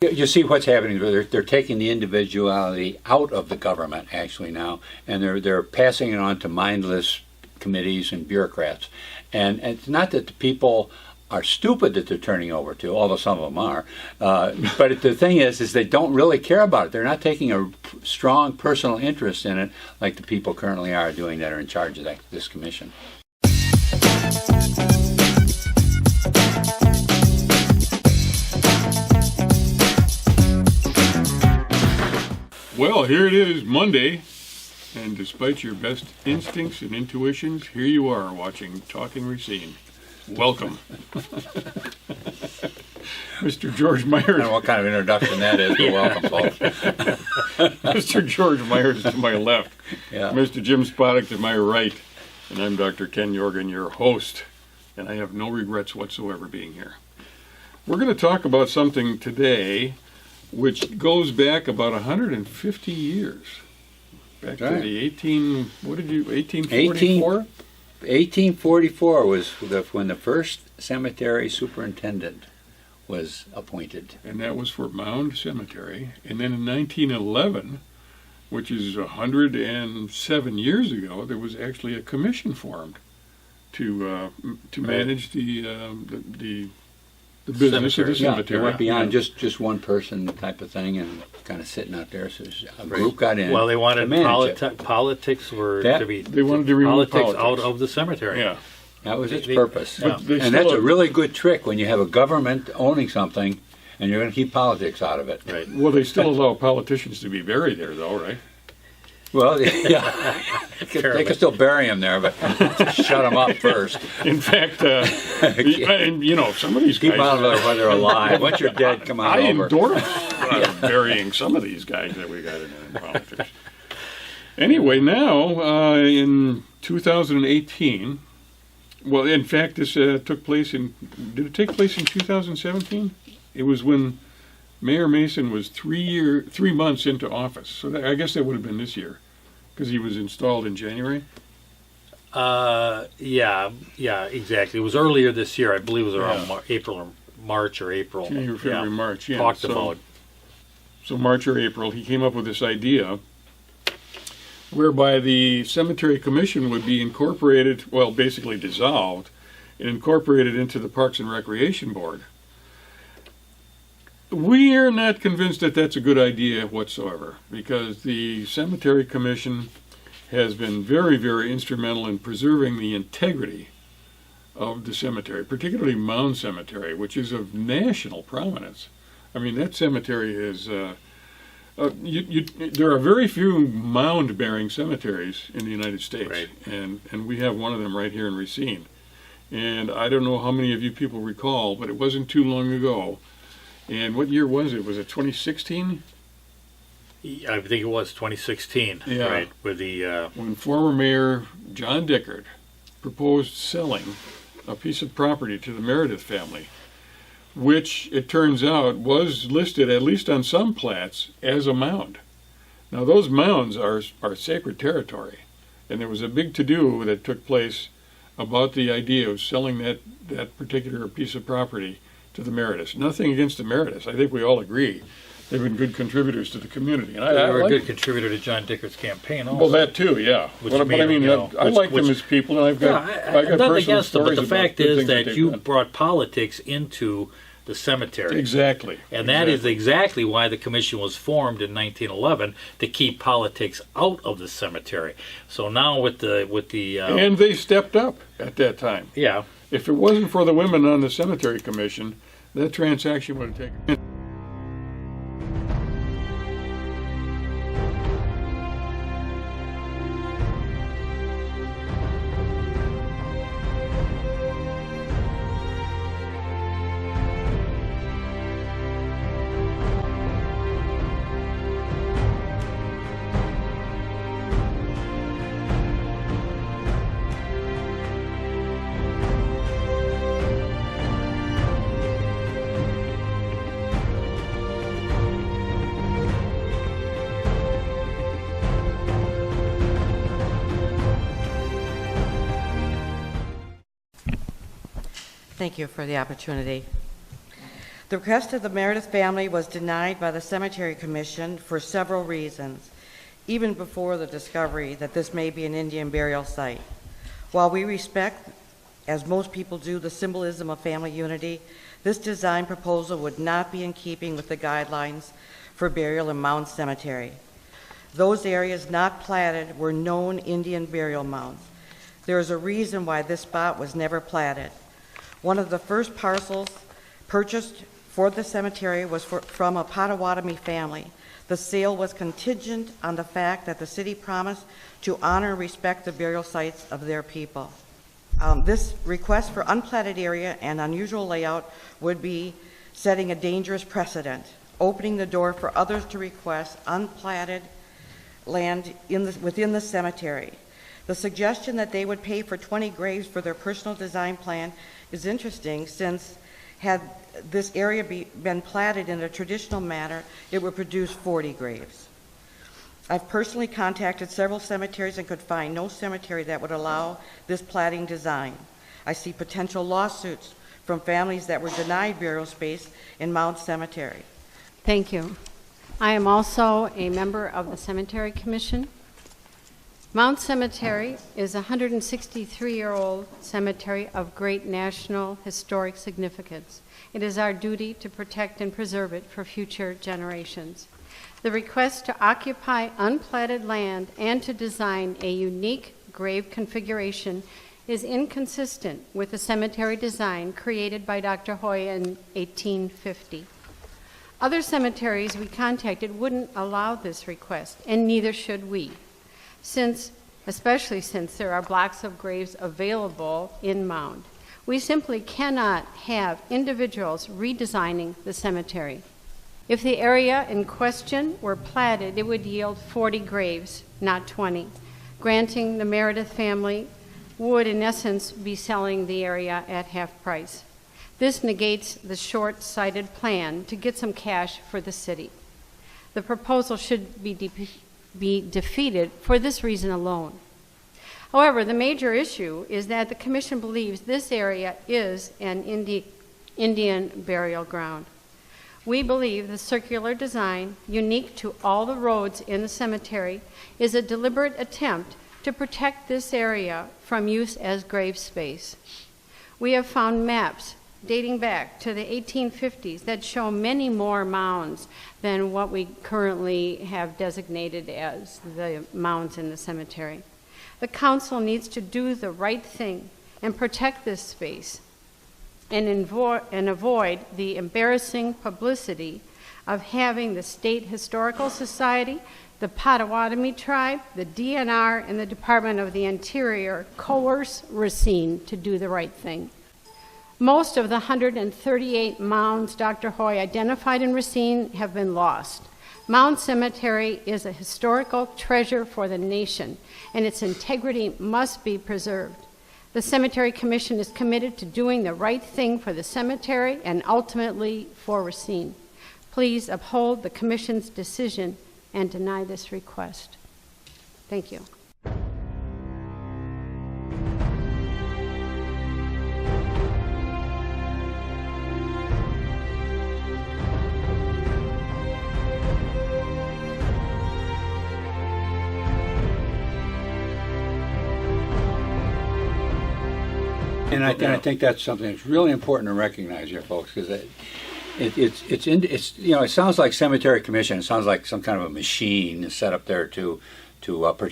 You see what's happening. They're taking the individuality out of the government actually now, and they're passing it on to mindless committees and bureaucrats. And it's not that the people are stupid that they're turning over to, although some of them are. But the thing is they don't really care about it. They're not taking a strong personal interest in it like the people currently are doing that are in charge of this commission. Well, here it is, Monday, and despite your best instincts and intuitions, here you are watching Talking Racine. Welcome. Mr. George Myers. I don't know what kind of introduction that is, but welcome, folks. Mr. George Myers to my left, Yeah. Mr. Jim Spodek to my right, and I'm Dr. Ken Jorgen, your host, and I have no regrets whatsoever being here. We're going to talk about something today which goes back about 150 years. Back to the 1844? 1844 was when the first cemetery superintendent was appointed. And that was for Mound Cemetery. And then in 1911, which is 107 years ago, there was actually a commission formed to manage the business of the cemetery. It went beyond just one person type of thing and kind of sitting out there. So a group got in. Well, they wanted politics they wanted to remove politics out of the cemetery. Yeah. That was its purpose. Yeah. And that's a really good trick when you have a government owning something and you're going to keep politics out of it. Right. Well, they still allow politicians to be buried there, though, right? Well, yeah, they could still bury him there, but shut them up first. In fact, and some of these Keep guys. them out of there while they're alive. Once you're dead, come on I over. endorse burying some of these guys that we got in politics. Anyway, now in 2018, well, in fact, this took place did it take place in 2017? It was when Mayor Mason was 3 months into office. So I guess that would have been this year, because he was installed in January. Yeah, exactly. It was earlier this year. I believe it was around April or March or April. January, February, March. Yeah. Talked about. So March or April, he came up with this idea whereby the cemetery commission would be incorporated, well, basically dissolved, and incorporated into the Parks and Recreation Board. We are not convinced that that's a good idea whatsoever, because the cemetery commission has been very, very instrumental in preserving the integrity of the cemetery, particularly Mound Cemetery, which is of national prominence. I mean, that cemetery is there are very few mound-bearing cemeteries in the United States, right. and we have one of them right here in Racine. And I don't know how many of you people recall, but it wasn't too long ago. And what year was it? Was it 2016? I think it was 2016. Yeah. Right. With the when former Mayor John Dickert proposed selling a piece of property to the Meredith family, which it turns out was listed, at least on some plats, as a mound. Now those mounds are sacred territory, and there was a big to-do that took place about the idea of selling that particular piece of property to the Merediths. Nothing against the Merediths. I think we all agree they've been good contributors to the community. And they were a good contributor to John Dickert's campaign also. Well, that too, yeah. But I mean, I like them as people, and I've got personal against them, stories but the about fact good is things that they've you done. brought politics into the cemetery. Exactly. And that is exactly why the commission was formed in 1911, to keep politics out of the cemetery. So now with the and they stepped up at that time. Yeah. If it wasn't for the women on the cemetery commission, that transaction would have taken. Thank you for the opportunity. The request of the Meredith family was denied by the Cemetery Commission for several reasons, even before the discovery that this may be an Indian burial site. While we respect, as most people do, the symbolism of family unity, this design proposal would not be in keeping with the guidelines for burial in Mound Cemetery. Those areas not platted were known Indian burial mounds. There is a reason why this spot was never platted. One of the first parcels purchased for the cemetery was from a Potawatomi family. The sale was contingent on the fact that the city promised to honor and respect the burial sites of their people. This request for unplatted area and unusual layout would be setting a dangerous precedent, opening the door for others to request unplatted land within the cemetery. The suggestion that they would pay for 20 graves for their personal design plan is interesting, since had this area been platted in a traditional manner, it would produce 40 graves. I've personally contacted several cemeteries and could find no cemetery that would allow this platting design. I see potential lawsuits from families that were denied burial space in Mound Cemetery. Thank you. I am also a member of the Cemetery Commission. Mount Cemetery is a 163-year-old cemetery of great national historic significance. It is our duty to protect and preserve it for future generations. The request to occupy unplatted land and to design a unique grave configuration is inconsistent with the cemetery design created by Dr. Hoy in 1850. Other cemeteries we contacted wouldn't allow this request, and neither should we, especially since there are blocks of graves available in Mound. We simply cannot have individuals redesigning the cemetery. If the area in question were platted, it would yield 40 graves, not 20. Granting the Meredith family would, in essence, be selling the area at half price. This negates the short-sighted plan to get some cash for the city. The proposal should be defeated for this reason alone. However, the major issue is that the Commission believes this area is an Indian burial ground. We believe the circular design, unique to all the roads in the cemetery, is a deliberate attempt to protect this area from use as grave space. We have found maps dating back to the 1850s that show many more mounds than what we currently have designated as the mounds in the cemetery. The council needs to do the right thing and protect this space and avoid the embarrassing publicity of having the State Historical Society, the Potawatomi tribe, the DNR, and the Department of the Interior coerce Racine to do the right thing. Most of the 138 mounds Dr. Hoy identified in Racine have been lost. Mound Cemetery is a historical treasure for the nation, and its integrity must be preserved. The Cemetery Commission is committed to doing the right thing for the cemetery and ultimately for Racine. Please uphold the Commission's decision and deny this request. Thank you. And I think that's something that's really important to recognize here, folks, because it sounds like Cemetery Commission. It sounds like some kind of a machine set up there to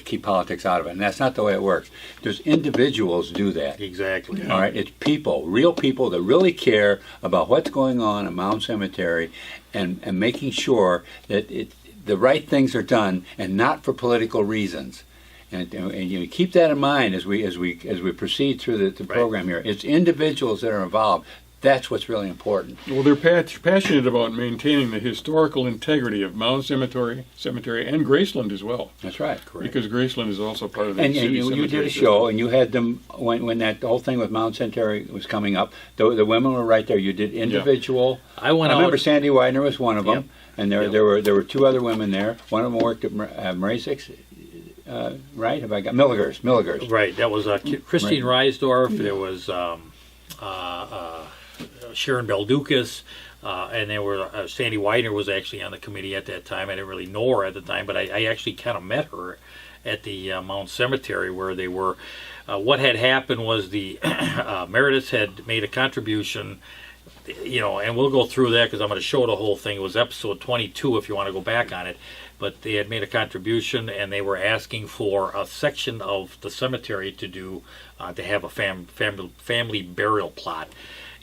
keep politics out of it, and that's not the way it works. There's individuals do that. Exactly. All right, it's people, real people that really care about what's going on at Mound Cemetery, and making sure that the right things are done, and not for political reasons. And you keep that in mind as we proceed through the program here. It's individuals that are involved. That's what's really important. Well, they're passionate about maintaining the historical integrity of Mound Cemetery, and Graceland as well. That's right. Correct. Because Graceland is also part of the and city you cemetery did a system. show, and you had them when that whole thing with Mound Cemetery was coming up. The women were right there. You did individual. I remember Sandy Widener was one of them, Yep. and there were two other women there. One of them worked at Marisix. Right? Have I got Milligers? Right. That was Christine Reisdorf. There was Sharon Belducas. and there were Sandy Widener was actually on the committee at that time. I didn't really know her at the time, but I actually kind of met her at the Mount Cemetery where they were. What had happened was the Meredith had made a contribution, and we'll go through that because I'm going to show the whole thing. It was episode 22 if you want to go back on it. But they had made a contribution, and they were asking for a section of the cemetery to have a family burial plot.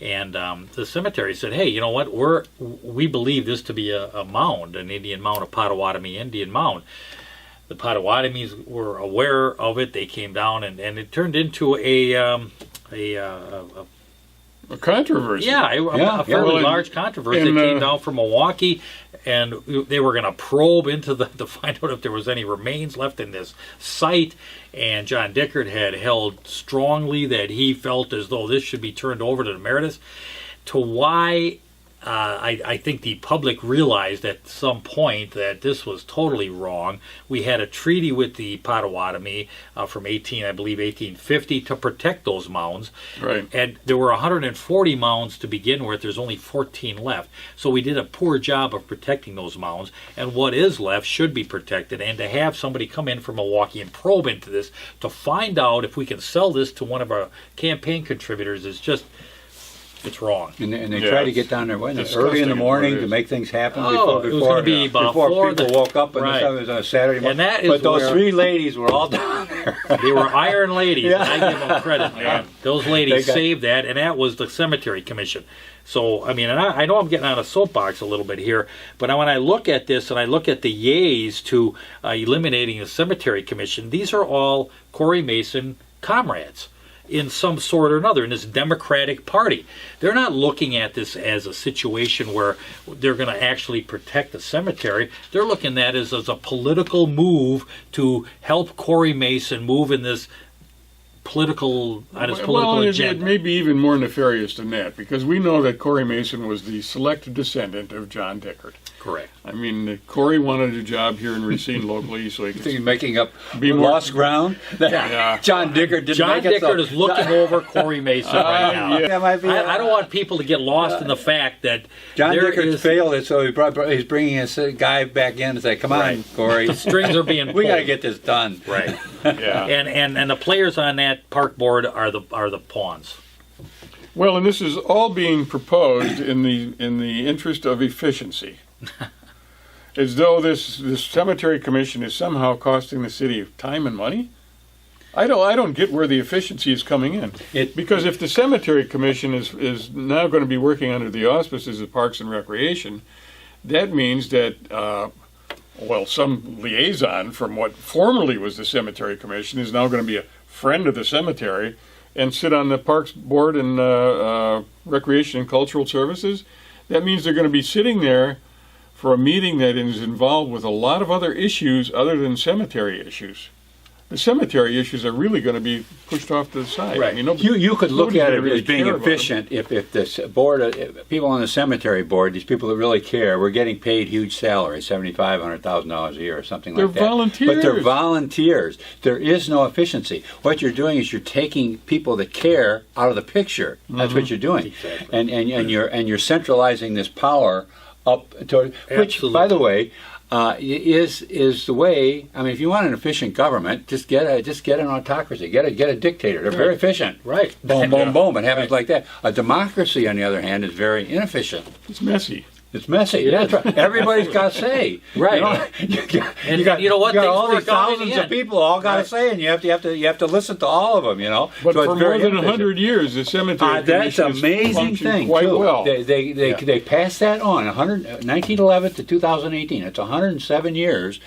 And the cemetery said, hey, you know what? We believe this to be a mound, an Indian mound, a Potawatomi Indian mound. The Potawatomis were aware of it. They came down, and it turned into a controversy. Yeah, a fairly large controversy. It came down from Milwaukee, and they were going to probe into to find out if there was any remains left in this site. And John Dickert had held strongly that he felt as though this should be turned over to the Meredith. To why, I think the public realized at some point that this was totally wrong. We had a treaty with the Potawatomi from 1850 to protect those mounds. Right. And there were 140 mounds to begin with. There's only 14 left. So we did a poor job of protecting those mounds. And what is left should be protected. And to have somebody come in from Milwaukee and probe into this to find out if we can sell this to one of our campaign contributors is just... It's wrong. And they try to get down there early in the morning to make things happen it was going to be about before people woke up, and this was on a Saturday morning. But those three ladies were all down there. They were iron ladies, and I give them credit, man. Those ladies saved that, and that was the Cemetery Commission. So, I mean, and I know I'm getting on a soapbox a little bit here, but when I look at this and I look at the yays to eliminating the Cemetery Commission, these are all Cory Mason comrades in some sort or another in this Democratic Party. They're not looking at this as a situation where they're going to actually protect the cemetery. They're looking at it as a political move to help Cory Mason move in this political agenda. It may be even more nefarious than that, because we know that Cory Mason was the select descendant of John Dickert. Correct. I mean, Cory wanted a job here in Racine locally, so he could making up lost ground. John Dickert didn't John make it. Dickert is looking over Cory Mason right now. I don't want people to get lost in the fact that John Dickert's failed it, so he's bringing his guy back in and say, "Come on, Cory, the strings are being pulled. We got to get this done." Right. And the players on that park board are the pawns. Well, and this is all being proposed in the interest of efficiency. As though this cemetery commission is somehow costing the city time and money. I don't get where the efficiency is coming in. Because if the cemetery commission is now going to be working under the auspices of Parks and Recreation, that means that some liaison from what formerly was the cemetery commission is now going to be a friend of the cemetery and sit on the Parks Board and Recreation and Cultural Services. That means they're going to be sitting there for a meeting that is involved with a lot of other issues other than cemetery issues. The cemetery issues are really going to be pushed off to the side. Right. I mean, you could look at it as being efficient if the board, people on the cemetery board, these people that really care, were getting paid huge salaries, $75,000, $100,000 a year or something like that. They're volunteers. But they're volunteers. There is no efficiency. What you're doing is you're taking people that care out of the picture. That's what you're doing. Exactly. And you're centralizing this power up to which, by the way, is the way. I mean, if you want an efficient government, just get an autocracy, get a dictator. They're very efficient, right? Boom, boom, boom. It happens like that. A democracy, on the other hand, is very inefficient. It's messy. It's messy. That's right. Everybody's got to say, right? You got all these thousands of people all got to say, and you have to listen to all of them. But so for more than 100 years, the cemetery that's an commission amazing thing quite too. well. They passed that on 1911 to 2018. It's 107 years.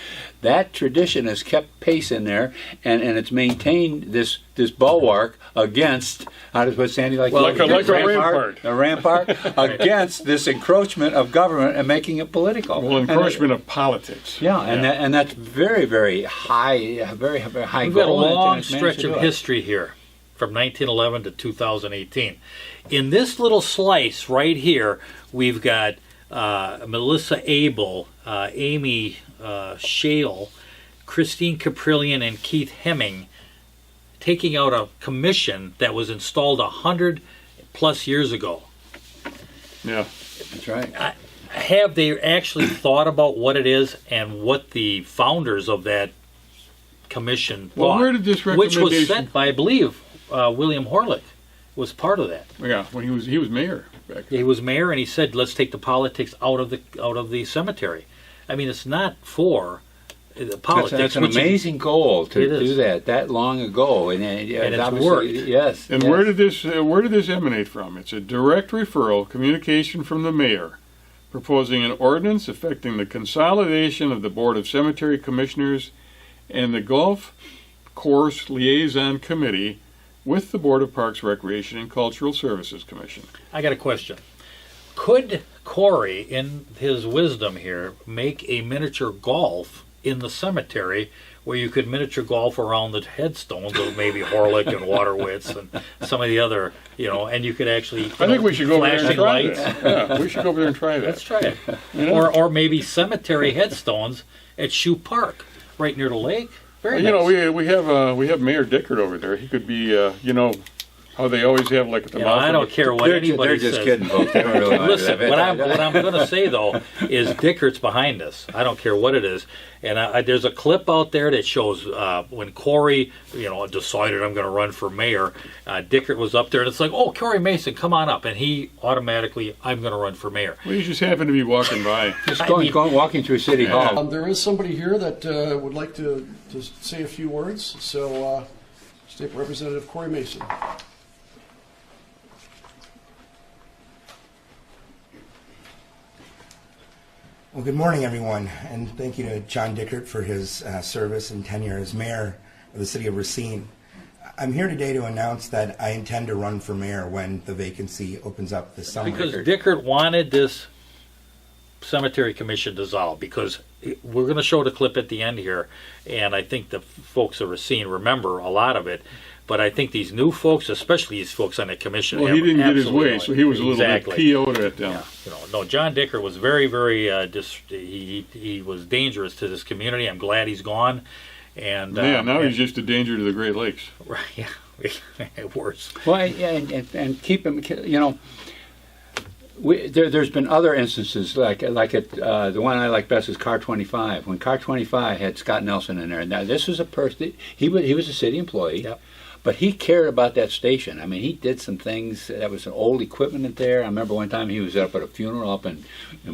That tradition has kept pace in there, and it's maintained this bulwark against, how does what Sandy like? Like a rampart. A rampart against this encroachment of government and making it political. Well, encroachment of politics. Yeah, and that's very, very high, very high. We've got a long stretch of history here, from 1911 to 2018. In this little slice right here, we've got Melissa Abel, Amy Shale, Christine Caprillion, and Keith Hemming taking out a commission that was installed 100+ years ago. Yeah. That's right. Have they actually thought about what it is and what the founders of that commission thought? Well, where did this which recommendation... was sent by, I believe, William Horlick was part of that. Yeah, when he was mayor back then. He was mayor, and he said, "Let's take the politics out of the cemetery." I mean, it's not for the politics. That's an amazing goal to do that long ago, and it's obviously, worked. yes. And yes. where did this emanate from? It's a direct referral, communication from the mayor, proposing an ordinance affecting the consolidation of the Board of Cemetery Commissioners and the Golf Course Liaison Committee with the Board of Parks, Recreation, and Cultural Services Commission. I got a question. Could Cory, in his wisdom here, make a miniature golf in the cemetery where you could miniature golf around the headstones of maybe Horlick and Waterwitz and some of the other, and you could actually... I think we should go over there and flashing try lights. that. Yeah, we should go over there and try that. Let's try it. You know? Or maybe cemetery headstones at Shoe Park, right near the lake. Very You nice. know, we have Mayor Dickert over there. He could be, how they always have like at the mouth. I don't care what anybody They're just says. kidding, folks. They don't really want to do Listen, that. what I'm going to say though is Dickert's behind us. I don't care what it is, and there's a clip out there that shows when Cory, decided I'm going to run for mayor. Dickert was up there, and it's like, oh, Cory Mason, come on up, and he automatically, I'm going to run for mayor. Well, you just happen to be walking by. Just walking through City Hall. There is somebody here that would like to say a few words. So, State Representative Cory Mason. Well, good morning, everyone, and thank you to John Dickert for his service and tenure as mayor of the city of Racine. I'm here today to announce that I intend to run for mayor when the vacancy opens up this summer. Because Dickert wanted this cemetery commission dissolved, because we're going to show the clip at the end here, and I think the folks of Racine remember a lot of it, but I think these new folks, especially these folks on the commission, Well, he have didn't get his absolutely way, no- so he was a little Exactly. bit PO'd at them. Yeah, no, John Dickert was very, very, he was dangerous to this community. I'm glad he's gone. And Now he's just a danger to the Great Lakes. right, yeah, worse. Well, and keep him, there's been other instances like at the one I like best is Car 25. When Car 25 had Scott Nelson in there. Now this was a person, he was a city employee. Yep. But he cared about that station. I mean, he did some things. That was an old equipment in there. I remember one time he was up at a funeral up in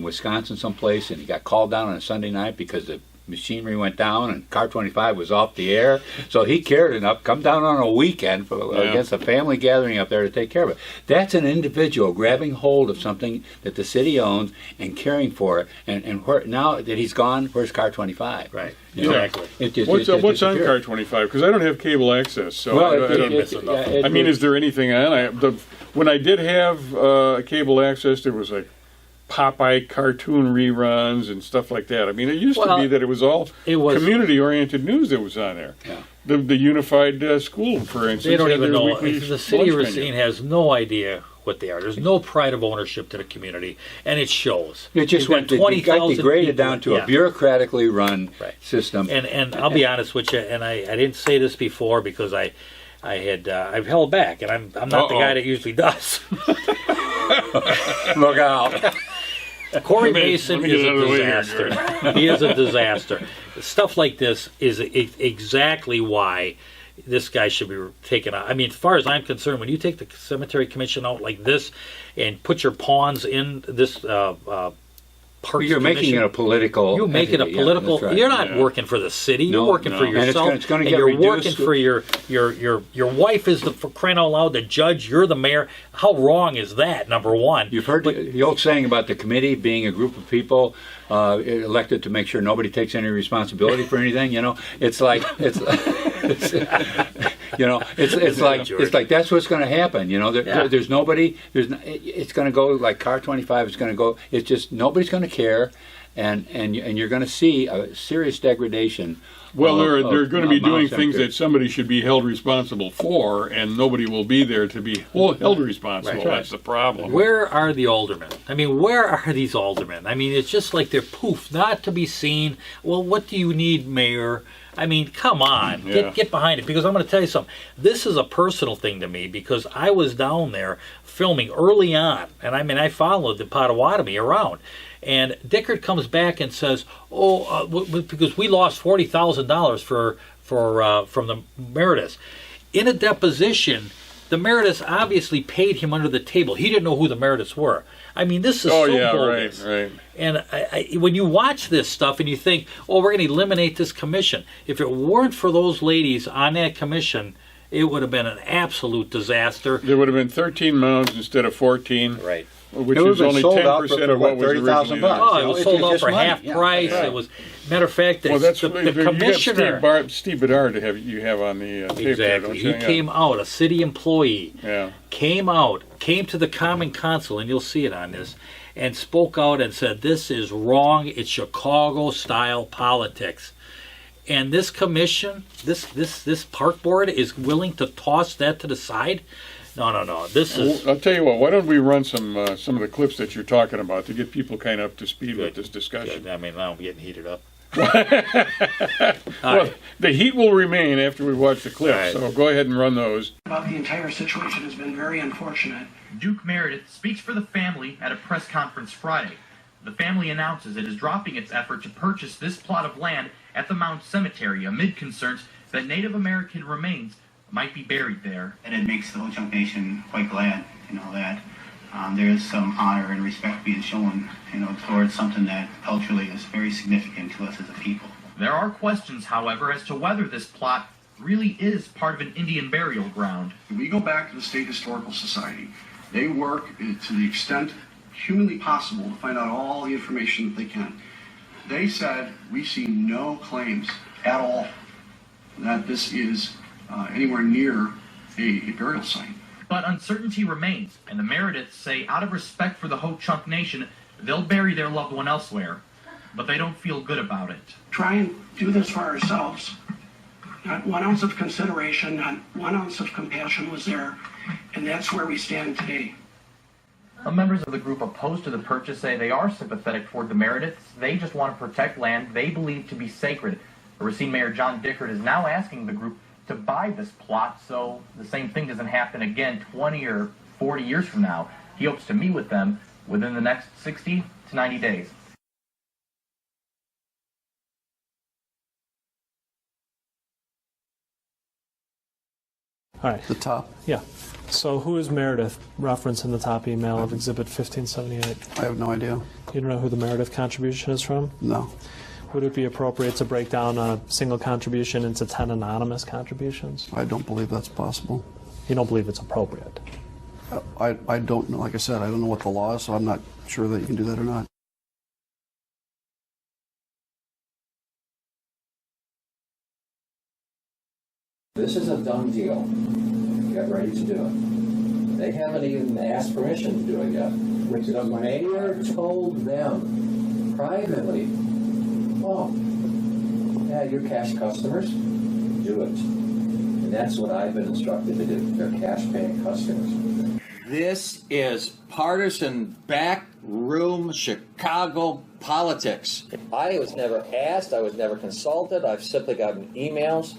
Wisconsin someplace, and he got called down on a Sunday night because the machinery went down and Car 25 was off the air. So he cared enough, come down on a weekend against a family gathering up there to take care of it. That's an individual grabbing hold of something that the city owns and caring for it. And now that he's gone, where's Car 25? Right, You know, exactly. it just What's on disappeared. Car 25? Because I don't have cable access, so Well, I don't. I mean, is there anything on? When I did have cable access, there was like Popeye cartoon reruns and stuff like that. I mean, it used to be that it was all community-oriented news that was on there. Yeah. The Unified School, for instance, They don't had even their know. weekly The city of lunch Racine menu. has no idea what they are. There's no pride of ownership to the community, and it shows. It just You've got it got 20,000 degraded people. down to Yeah. a bureaucratically run Right. system. And I'll be honest with you, and I didn't say this before because I've held back, and I'm not the guy that usually does. Look out. Cory Let me Mason get is it out of the a way here, disaster. He is a disaster. Stuff like this is exactly why this guy should be taken out. I mean, as far as I'm concerned, when you take the cemetery commission out like this and put your pawns in this parks You're making commission, it a political. you make it a entity. political. Yeah, that's right. You're not Yeah. working for the city. No, You're working no. for And yourself. it's gonna get you're reduced. working for your wife is for crying out loud the judge. You're the mayor. How wrong is that? Number one. You've heard the old saying about the committee being a group of people elected to make sure nobody takes any responsibility for anything. You know, it's like it's like that's what's going to happen. You know, there's nobody. It's going to go like Car 25 is going to go. It's just nobody's going to care. and you're going to see a serious degradation. Well, they're of going to be doing Mount things Cemetery. that somebody should be held responsible for, and nobody will be there to be held responsible. Right. That's the problem. Where are the aldermen? I mean, where are these aldermen? I mean, it's just like they're poof, not to be seen. Well, what do you need, Mayor? I mean, come on, Yeah. get behind it. Because I'm going to tell you something. This is a personal thing to me because I was down there filming early on, and I mean, I followed the Potawatomi around. And Dickert comes back and says, because we lost $40,000 from the Merediths. In a deposition, the Merediths obviously paid him under the table. He didn't know who the Merediths were. I mean, this is bogus. Right. And when you watch this stuff and you think, we're going to eliminate this commission. If it weren't for those ladies on that commission, it would have been an absolute disaster. There would have been 13 mounds instead of 14. Right. Which It is would've been only sold out 10% for of what was 30,000 originally. bucks. Oh, You it know, was sold out just for money. half Yeah, price. right. It was, matter of fact, Well, that's the you commissioner. got Steve Bedard you have on the tape there, Exactly. don't He you? came out, a city employee, Yeah. came to the Common Council, and you'll see it on this, and spoke out and said, this is wrong. It's Chicago-style politics. And this commission, this park board is willing to toss that to the side? No. This is... I'll tell you what. Why don't we run some of the clips that you're talking about to get people kind of up to speed with this discussion? I mean, now I'm getting heated up. Well, the heat will remain after we watch the clips, All right. so go ahead and run those. About the entire situation has been very unfortunate. Duke Meredith speaks for the family at a press conference Friday. The family announces it is dropping its effort to purchase this plot of land at the Mound Cemetery amid concerns that Native American remains might be buried there. And it makes the Ho-Chunk Nation quite glad, that there is some honor and respect being shown, towards something that culturally is very significant to us as a people. There are questions, however, as to whether this plot really is part of an Indian burial ground. We go back to the State Historical Society. They work to the extent humanly possible to find out all the information that they can. They said, we see no claims at all that this is anywhere near a burial site. But uncertainty remains, and the Merediths say out of respect for the Ho-Chunk Nation, they'll bury their loved one elsewhere. But they don't feel good about it. Try and do this for ourselves. Not 1 ounce of consideration, not 1 ounce of compassion was there, and that's where we stand today. Members of the group opposed to the purchase say they are sympathetic toward the Merediths. They just want to protect land they believe to be sacred. Racine Mayor John Dickert is now asking the group to buy this plot so the same thing doesn't happen again 20 or 40 years from now. He hopes to meet with them within the next 60 to 90 days. All right. The top. Yeah. So who is Meredith referenced in the top email of Exhibit 1578? I have no idea. You don't know who the Meredith contribution is from? No. Would it be appropriate to break down a single contribution into 10 anonymous contributions? I don't believe that's possible. You don't believe it's appropriate? I don't know. Like I said, I don't know what the law is, so I'm not sure that you can do that or not. This is a done deal. Get ready to do it. They haven't even asked permission to do it yet. The mayor told them privately, oh, yeah, you're cash customers, do it. And that's what I've been instructed to do. They're cash paying customers. This is partisan backroom Chicago politics. I was never asked, I was never consulted, I've simply gotten emails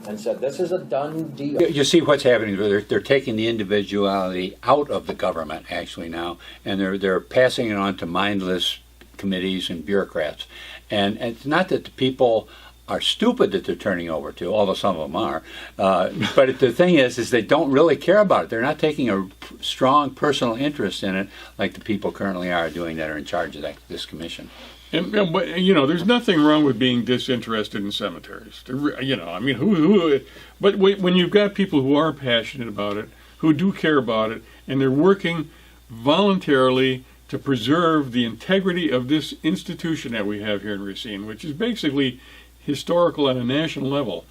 and said, this is a done deal. You see what's happening. They're taking the individuality out of the government actually now, and they're passing it on to mindless committees and bureaucrats. And it's not that the people are stupid that they're turning over to, although some of them are. But the thing is they don't really care about it. They're not taking a strong personal interest in it like the people currently are doing that are in charge of this commission. And there's nothing wrong with being disinterested in cemeteries. I mean, who? But when you've got people who are passionate about it, who do care about it, and they're working voluntarily to preserve the integrity of this institution that we have here in Racine, which is basically historical at a national level.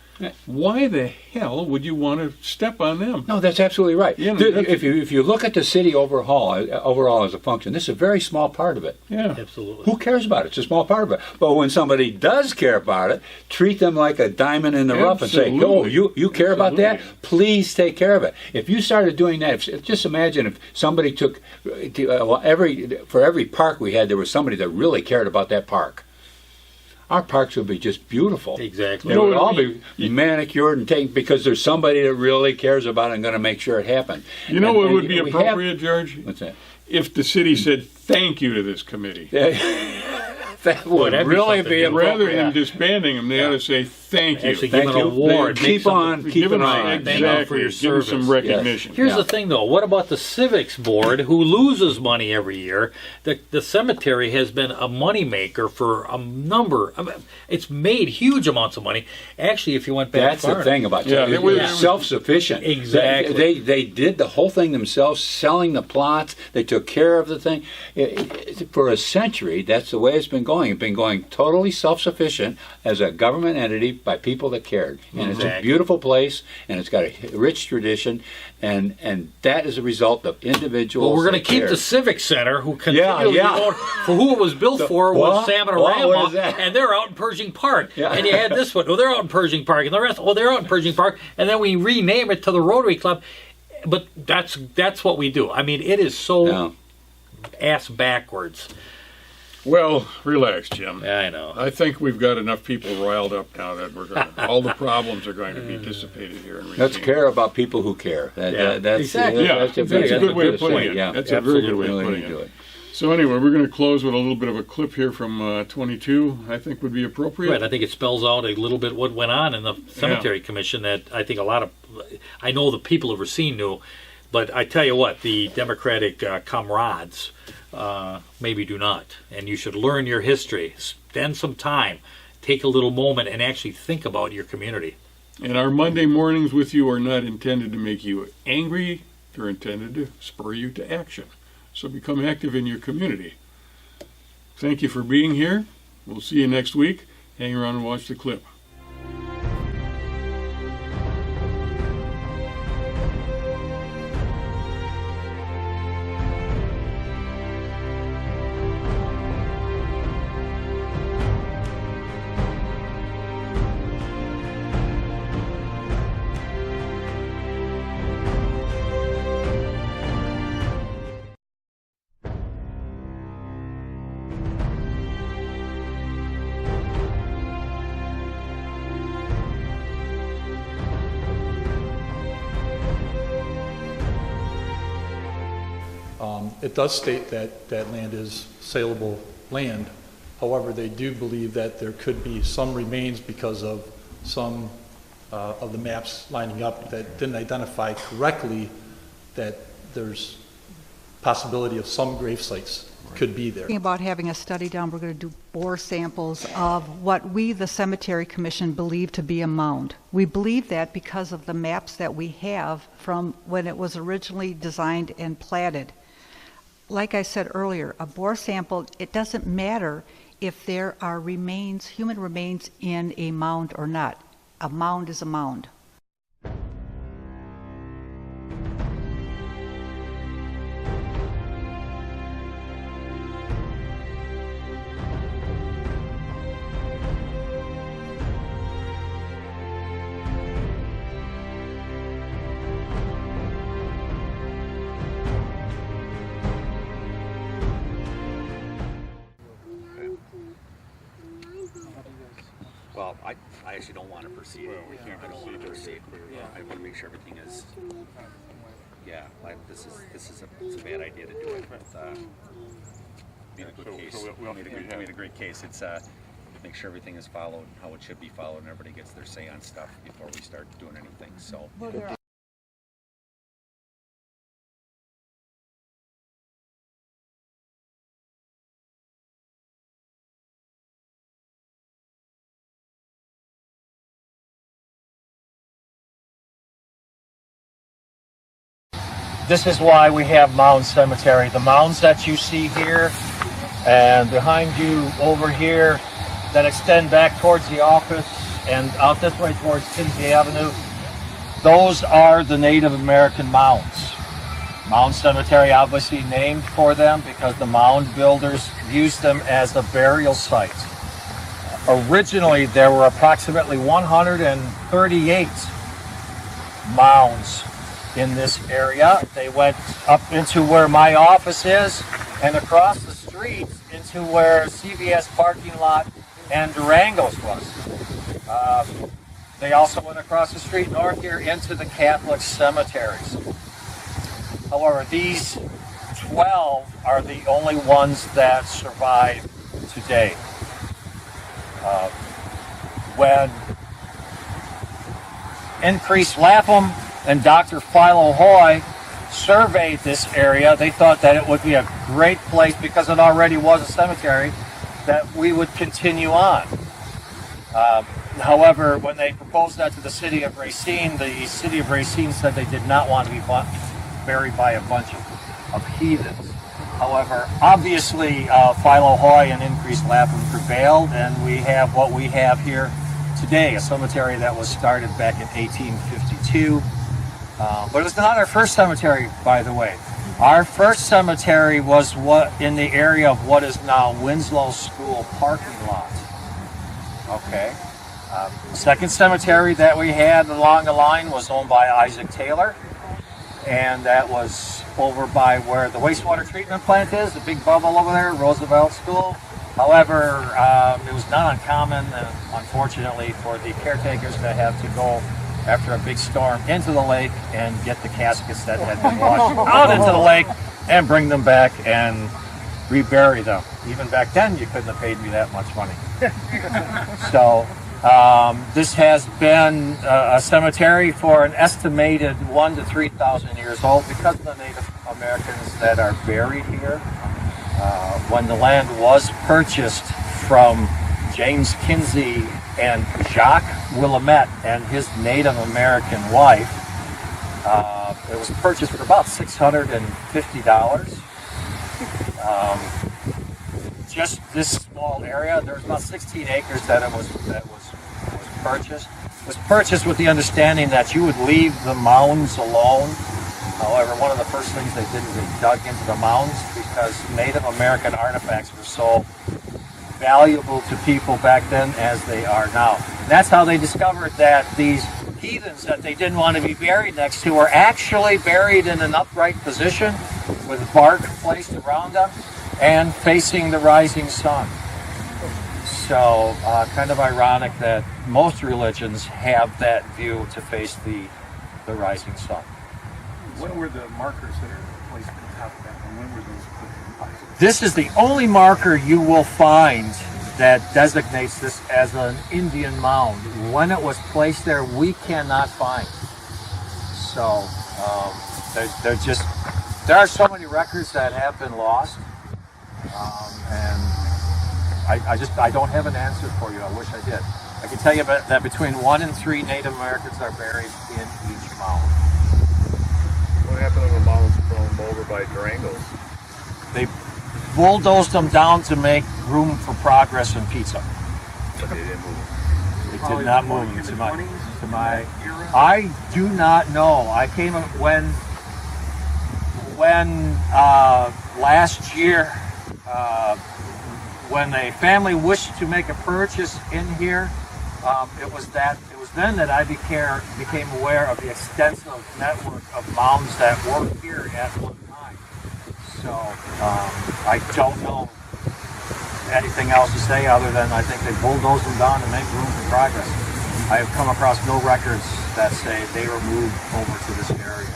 why the hell would you want to step on them? No, that's absolutely right. Yeah, If you look at the city overall as a function, this is a very small part of it. Yeah, absolutely. Who cares about it? It's a small part of it. But when somebody does care about it, treat them like a diamond in the rough and say, "Oh, you care about that? Please take care of it." If you started doing that, just imagine if somebody took for every park we had, there was somebody that really cared about that park. Our parks would be just beautiful. Exactly. They would all be manicured and taken because there's somebody that really cares about it and going to make sure it happens. You know what would be appropriate, George? What's that? If the city said thank you to this committee. That would really be appropriate. Rather than disbanding them, they ought to say thank you. Actually, give an award. Keep on keeping on. Exactly. For your Give them some recognition. Yes. Here's the thing, though. What about the Civics Board, who loses money every year? The cemetery has been a moneymaker for a number. It's made huge amounts of money. Actually, if you went back, that's the thing about it. It was self-sufficient. Exactly. They did the whole thing themselves, selling the plots. They took care of the thing. For a century, that's the way it's been going. It's been going totally self-sufficient as a government entity by people that cared. And it's a beautiful place, and it's got a rich tradition, and that is a result of individuals. Well, we're going to keep the Civic Center, who continually for who it was built for was Salmon-a-Rama, and they're out in Pershing Park. Yeah. And you had this one, they're out in Pershing Park, and the rest, they're out in Pershing Park, and then we rename it to the Rotary Club. But that's what we do. I mean, it is so ass backwards. Well, relax, Jim. Yeah, I know. I think we've got enough people riled up now that all the problems are going to be dissipated here in Racine. Let's care about people who care. That's a good way of putting it. That's a very good way of putting it. So anyway, we're going to close with a little bit of a clip here from 22, I think would be appropriate. Right, I think it spells out a little bit what went on in the Cemetery Commission that I think I know the people of Racine knew, but I tell you what, the Democratic comrades maybe do not. And you should learn your history. Spend some time. Take a little moment and actually think about your community. And our Monday mornings with you are not intended to make you angry. They're intended to spur you to action. So become active in your community. Thank you for being here. We'll see you next week. Hang around and watch the clip. It does state that that land is saleable land. However, they do believe that there could be some remains because of some of the maps lining up that didn't identify correctly that there's possibility of some grave sites could be there. About having a study done, we're going to do bore samples of what we, the Cemetery Commission, believe to be a mound. We believe that because of the maps that we have from when it was originally designed and platted. Like I said earlier, a bore sample, it doesn't matter if there are remains, human remains in a mound or not. A mound is a mound. Well, I actually don't want to proceed. We can't. I don't want to proceed. I want to make sure everything is. Yeah, this is a bad idea to do it. But made a good case. Made a great case. It's make sure everything is followed how it should be followed, and everybody gets their say on stuff before we start doing anything. So. This is why we have Mound Cemetery. The mounds that you see here and behind you over here that extend back towards the office and out this way towards Kinsey Avenue, those are the Native American mounds. Mound Cemetery obviously named for them because the mound builders used them as a burial site. Originally, there were approximately 138 mounds in this area. They went up into where my office is and across the street into where CVS parking lot and Durango's was. They also went across the street north here into the Catholic cemeteries. However, these 12 are the only ones that survive today. When Increase Lapham and Dr. Philo Hoy surveyed this area, they thought that it would be a great place, because it already was a cemetery, that we would continue on. However, when they proposed that to the city of Racine, the city of Racine said they did not want to be buried by a bunch of heathens. However, obviously, Philo Hoy and Increase Lapham prevailed, and we have what we have here today, a cemetery that was started back in 1852. But it's not our first cemetery, by the way. Our first cemetery was in the area of what is now Winslow School parking lot. Okay. The second cemetery that we had along the line was owned by Isaac Taylor, and that was over by where the wastewater treatment plant is, the big bubble over there, Roosevelt School. However, it was not uncommon, unfortunately, for the caretakers to have to go after a big storm into the lake and get the caskets that had been washed out into the lake and bring them back and rebury them. Even back then, you couldn't have paid me that much money. So this has been a cemetery for an estimated 1,000 to 3,000 years old because of the Native Americans that are buried here. When the land was purchased from James Kinsey and Jacques Willamette and his Native American wife, it was purchased for about $650. Just this small area, there was about 16 acres that was purchased. It was purchased with the understanding that you would leave the mounds alone. However, one of the first things they did is they dug into the mounds because Native American artifacts were so valuable to people back then as they are now. And that's how they discovered that these heathens that they didn't want to be buried next to were actually buried in an upright position with bark placed around them and facing the rising sun. So kind of ironic that most religions have that view to face the rising sun. What were the markers that are placed on top of that, and when were those put in? This is the only marker you will find that designates this as an Indian mound. When it was placed there, we cannot find. So there are so many records that have been lost, and I don't have an answer for you. I wish I did. I can tell you that between 1 and 3 Native Americans are buried in each mound. What happened to the mounds thrown over by Durangos? They bulldozed them down to make room for progress and pizza. But they didn't move. They did not move to my. I do not know. I came when last year when a family wished to make a purchase in here. It was then that I became aware of the extensive network of mounds that were here at one time. So I don't know anything else to say other than I think they bulldozed them down to make room for progress. I have come across no records that say they were moved over to this area.